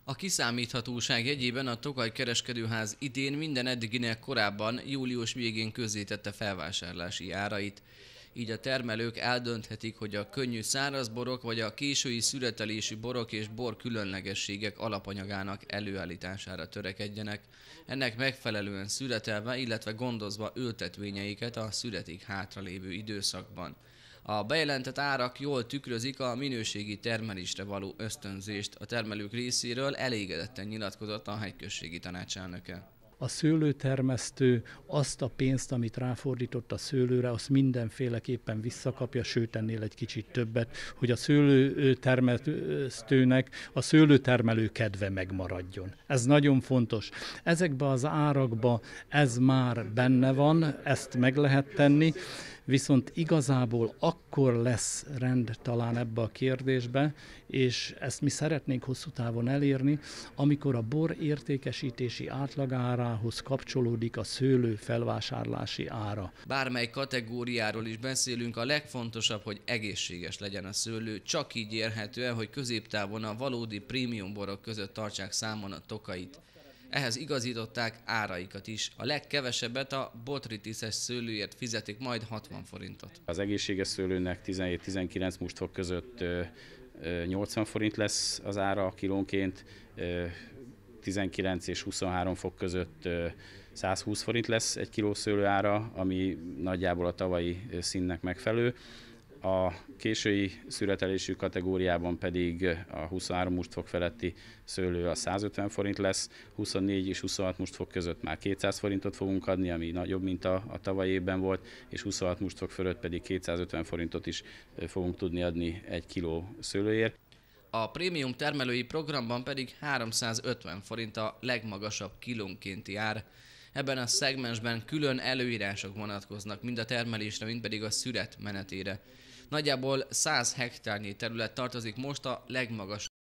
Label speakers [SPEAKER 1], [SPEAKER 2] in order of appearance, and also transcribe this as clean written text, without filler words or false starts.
[SPEAKER 1] A kiszámíthatóság jegyében a Tokaj Kereskedőház idén minden eddiginél korábban július végén közzétette felvásárlási árait. Így a termelők eldönthetik, hogy a könnyű szárazborok vagy a késői szüretelésű borok és bor különlegességek alapanyagának előállítására törekedjenek. Ennek megfelelően szüretelve, illetve gondozva ültetvényeiket a szüretig hátralévő időszakban. A bejelentett árak jól tükrözik a minőségi termelésre való ösztönzést. A termelők részéről elégedetten nyilatkozott a hegyközségi tanácselnöke.
[SPEAKER 2] A szőlőtermesztő azt a pénzt, amit ráfordított a szőlőre, azt mindenféleképpen visszakapja, sőt ennél egy kicsit többet, hogy a szőlőtermesztőnek a szőlőtermelő kedve megmaradjon. Ez nagyon fontos. Ezekben az árakban ez már benne van, ezt meg lehet tenni, viszont igazából akkor lesz rend talán ebbe a kérdésbe, és ezt mi szeretnénk hosszú távon elérni, amikor a bor értékesítési átlagárához kapcsolódik a szőlő felvásárlási ára.
[SPEAKER 1] Bármely kategóriáról is beszélünk, a legfontosabb, hogy egészséges legyen a szőlő, csak így érhető el, hogy középtávon a valódi prémium borok között tartsák számon a Tokait. Ehhez igazították áraikat is. A legkevesebbet a botrytiszes szőlőért fizetik majd 60 forintot.
[SPEAKER 3] Az egészséges szőlőnek 17-19 mustfok között 80 forint lesz az ára kilónként, 19 és 23 fok között 120 forint lesz egy kiló szőlő ára, ami nagyjából a tavalyi színnek megfelelő. A késői szüretelésű kategóriában pedig a 23 mustfok feletti szőlő a 150 forint lesz, 24 és 26 mustfok között már 200 forintot fogunk adni, ami nagyobb, mint a tavalyi évben volt, és 26 mustfok fölött pedig 250 forintot is fogunk tudni adni egy kiló szőlőért.
[SPEAKER 1] A prémium termelői programban pedig 350 forint a legmagasabb kilónkénti ár. Ebben a szegmensben külön előírások vonatkoznak mind a termelésre, mind pedig a szüret menetére. Nagyjából 100 hektárnyi terület tartozik most a legmagasabb